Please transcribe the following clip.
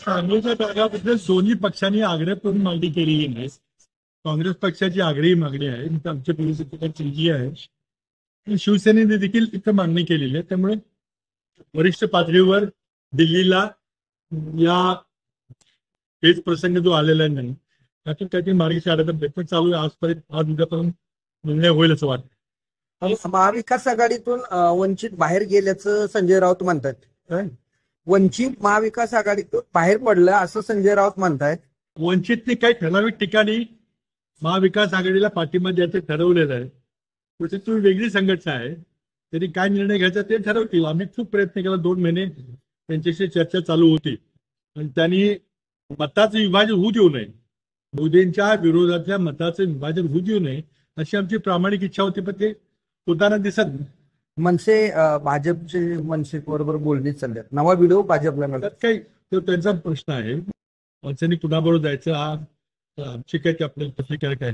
सांगलीच्या भागाबद्दल दोन्ही पक्षांनी आग्रहपूर्ण मागणी केलेली नाही. काँग्रेस पक्षाची आग्रही मागणी आहे, आमच्या पोलिसांची आहे. शिवसेनेने देखील इथं मागणी केलेली आहे. त्यामुळे वरिष्ठ पातळीवर दिल्लीला या हेच प्रसंग जो आलेला नाही त्यातून त्याची मार्ग काढायचा प्रयत्न चालू आहे. आजपर्यंत आज उद्यापर्यंत निर्णय होईल असं वाटतं. महाविकास आघाडीतून वंचित बाहेर गेल्याचं संजय राऊत म्हणतात. वंचित महाविकास आघाडीतून बाहेर पडलं असं संजय राऊत म्हणतायत. वंचितने काही ठराविक ठिकाणी महाविकास आघाडीला पाठिंबा द्यायचं ठरवलेलं आहे. तुम्ही वेगळी संघटना आहे, त्यांनी काय निर्णय घ्यायचा ते ठरवतील. आम्ही खूप प्रयत्न केला, 2 महिने त्यांच्याशी चर्चा चालू होती आणि त्यांनी मताचं विभाजन होऊ देऊ नये, मोदींच्या विरोधातल्या मताचं विभाजन होऊ देऊ नये अशी आमची प्रामाणिक इच्छा होती. पण ते होताना दिसत नाही. मनसे भाजपचे मनसे बरोबर बोलणी चालल्यात. नवा व्हिडिओ भाजपला मिळतात. काही तो त्यांचा प्रश्न आहे. मनसेने कुणाबरोबर जायचं हा आमची काही आपल्याला पत्रिका काय